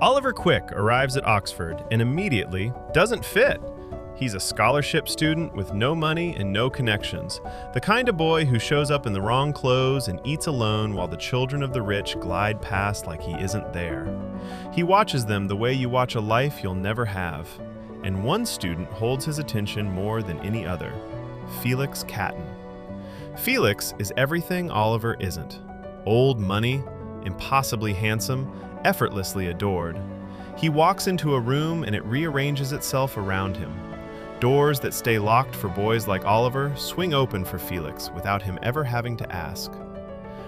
Oliver Quick arrives at Oxford and immediately doesn't fit. He's a scholarship student with no money and no connections, the kind of boy who shows up in the wrong clothes and eats alone while the children of the rich glide past like he isn't there. He watches them the way you watch a life you'll never have. And one student holds his attention more than any other, Felix Catton. Felix is everything Oliver isn't. Old money, impossibly handsome, effortlessly adored. He walks into a room and it rearranges itself around him. Doors that stay locked for boys like Oliver swing open for Felix without him ever having to ask.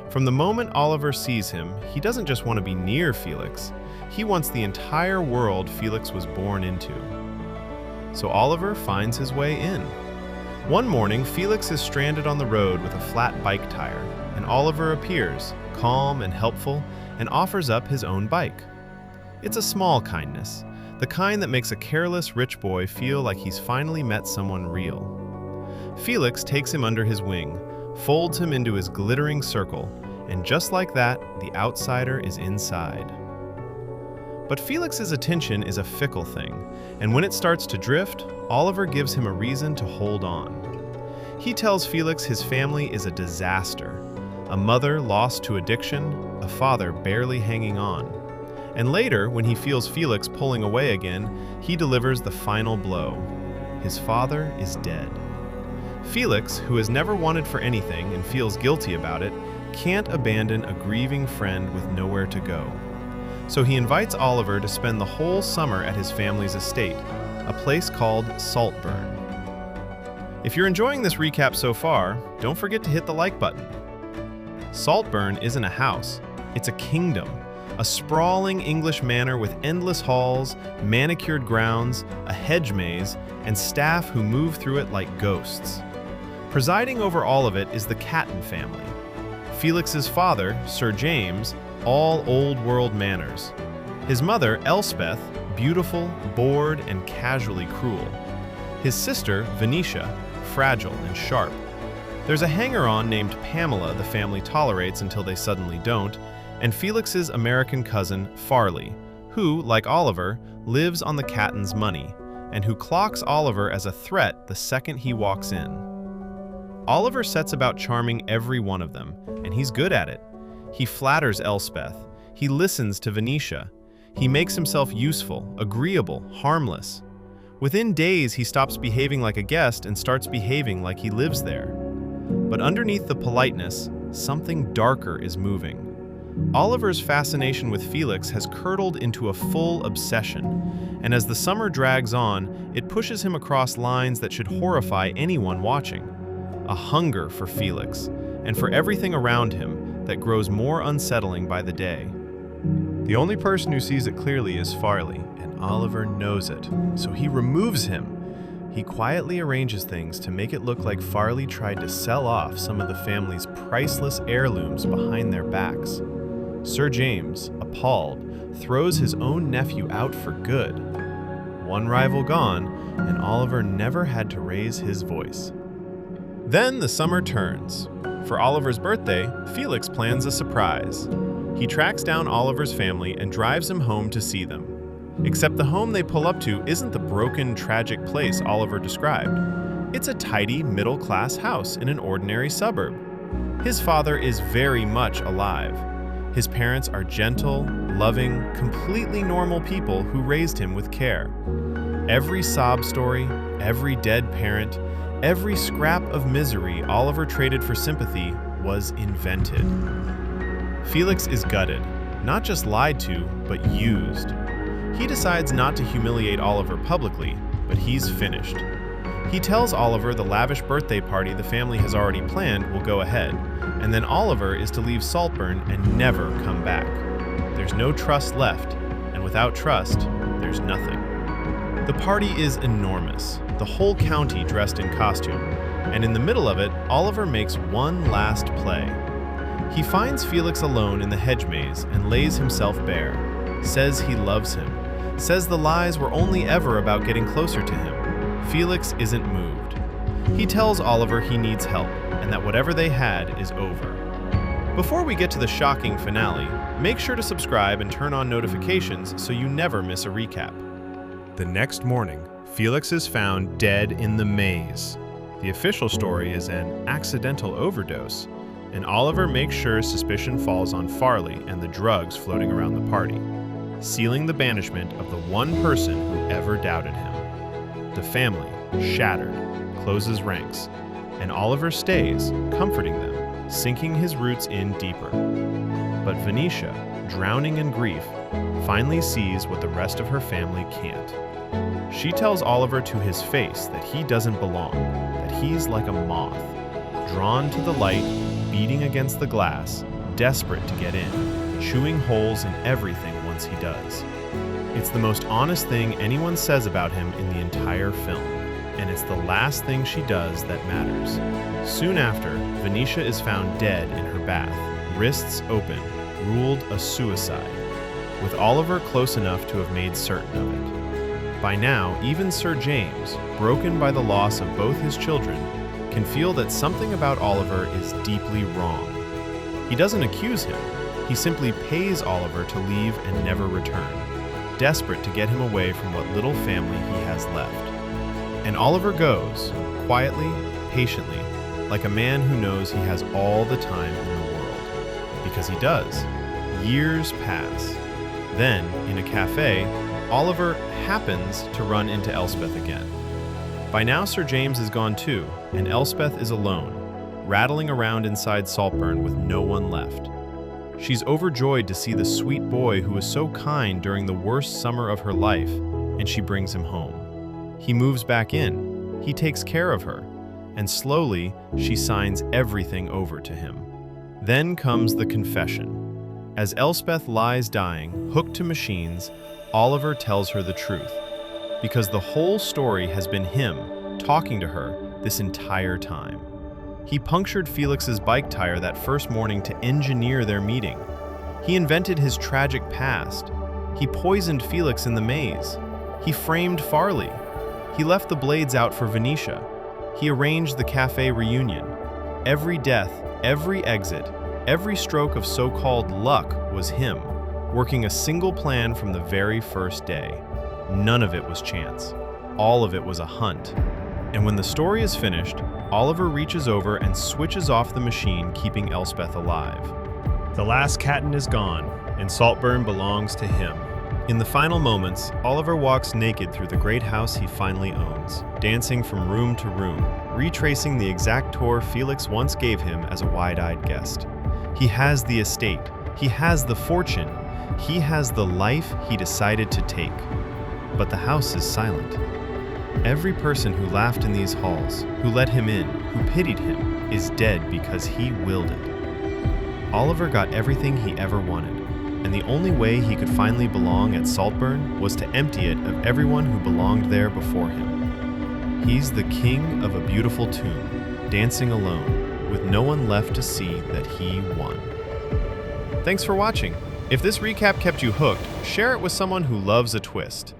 From the moment Oliver sees him, he doesn't just want to be near Felix, he wants the entire world Felix was born into. So Oliver finds his way in. One morning, Felix is stranded on the road with a flat bike tire, and Oliver appears, calm and helpful, and offers up his own bike. It's a small kindness, the kind that makes a careless rich boy feel like he's finally met someone real. Felix takes him under his wing, folds him into his glittering circle, and just like that, the outsider is inside. But Felix's attention is a fickle thing, and when it starts to drift, Oliver gives him a reason to hold on. He tells Felix his family is a disaster, a mother lost to addiction, a father barely hanging on. And later, when he feels Felix pulling away again, he delivers the final blow. His father is dead. Felix, who has never wanted for anything and feels guilty about it, can't abandon a grieving friend with nowhere to go. So he invites Oliver to spend the whole summer at his family's estate, a place called Saltburn. If you're enjoying this recap so far, don't forget to hit the like button. Saltburn isn't a house, it's a kingdom. A sprawling English manor with endless halls, manicured grounds, a hedge maze, and staff who move through it like ghosts. Presiding over all of it is the Catton family. Felix's father, Sir James, all old-world manners. His mother, Elspeth, beautiful, bored, and casually cruel. His sister, Venetia, fragile and sharp. There's a hanger-on named Pamela the family tolerates until they suddenly don't, and Felix's American cousin, Farley, who, like Oliver, lives on the Catton's money, and who clocks Oliver as a threat the second he walks in. Oliver sets about charming every one of them, and he's good at it. He flatters Elspeth, he listens to Venetia, he makes himself useful, agreeable, harmless. Within days, he stops behaving like a guest and starts behaving like he lives there. But underneath the politeness, something darker is moving. Oliver's fascination with Felix has curdled into a full obsession, and as the summer drags on, it pushes him across lines that should horrify anyone watching. A hunger for Felix, and for everything around him, that grows more unsettling by the day. The only person who sees it clearly is Farley, and Oliver knows it, so he removes him. He quietly arranges things to make it look like Farley tried to sell off some of the family's priceless heirlooms behind their backs. Sir James, appalled, throws his own nephew out for good. One rival gone, and Oliver never had to raise his voice. Then the summer turns. For Oliver's birthday, Felix plans a surprise. He tracks down Oliver's family and drives him home to see them. Except the home they pull up to isn't the broken, tragic place Oliver described. It's a tidy, middle-class house in an ordinary suburb. His father is very much alive. His parents are gentle, loving, completely normal people who raised him with care. Every sob story, every dead parent, every scrap of misery Oliver traded for sympathy was invented. Felix is gutted, not just lied to, but used. He decides not to humiliate Oliver publicly, but he's finished. He tells Oliver the lavish birthday party the family has already planned will go ahead, and then Oliver is to leave Saltburn and never come back. There's no trust left, and without trust, there's nothing. The party is enormous, the whole county dressed in costume, and in the middle of it, Oliver makes one last play. He finds Felix alone in the hedge maze and lays himself bare, says he loves him, says the lies were only ever about getting closer to him. Felix isn't moved. He tells Oliver he needs help, and that whatever they had is over. Before we get to the shocking finale, Make sure to subscribe and turn on notifications so you never miss a recap. The next morning, Felix is found dead in the maze. The official story is an accidental overdose, and Oliver makes sure suspicion falls on Farley and the drugs floating around the party, sealing the banishment of the one person who ever doubted him. The family, shattered, closes ranks, and Oliver stays, comforting them, sinking his roots in deeper. But Venetia, drowning in grief, finally sees what the rest of her family can't. She tells Oliver to his face that he doesn't belong, that he's like a moth, drawn to the light, beating against the glass, desperate to get in, chewing holes in everything once he does. It's the most honest thing anyone says about him in the entire film, and it's the last thing she does that matters. Soon after, Venetia is found dead in her bath, wrists open, ruled a suicide, with Oliver close enough to have made certain of it. By now, even Sir James, broken by the loss of both his children, can feel that something about Oliver is deeply wrong. He doesn't accuse him, he simply pays Oliver to leave and never return, desperate to get him away from what little family he has left. And Oliver goes, quietly, patiently, like a man who knows he has all the time in the world. Because he does. Years pass. Then, in a cafe, Oliver happens to run into Elspeth again. By now, Sir James is gone too, and Elspeth is alone, rattling around inside Saltburn with no one left. She's overjoyed to see the sweet boy who was so kind during the worst summer of her life, and she brings him home. He moves back in, he takes care of her, and slowly she signs everything over to him. Then comes the confession. As Elspeth lies dying, hooked to machines, Oliver tells her the truth, because the whole story has been him talking to her this entire time. He punctured Felix's bike tire that first morning to engineer their meeting. He invented his tragic past. He poisoned Felix in the maze. He framed Farley. He left the blades out for Venetia. He arranged the cafe reunion. Every death, every exit, every stroke of so-called luck was him, working a single plan from the very first day. None of it was chance. All of it was a hunt. And when the story is finished, Oliver reaches over and switches off the machine, keeping Elspeth alive. The last Catton is gone, and Saltburn belongs to him. In the final moments, Oliver walks naked through the great house he finally owns, dancing from room to room, retracing the exact tour Felix once gave him as a wide-eyed guest. He has the estate, he has the fortune, he has the life he decided to take. But the house is silent. Every person who laughed in these halls, who let him in, who pitied him, is dead because he willed it. Oliver got everything he ever wanted, and the only way he could finally belong at Saltburn was to empty it of everyone who belonged there before him. He's the king of a beautiful tomb, dancing alone, with no one left to see that he won. Thanks for watching. If this recap kept you hooked, share it with someone who loves a twist.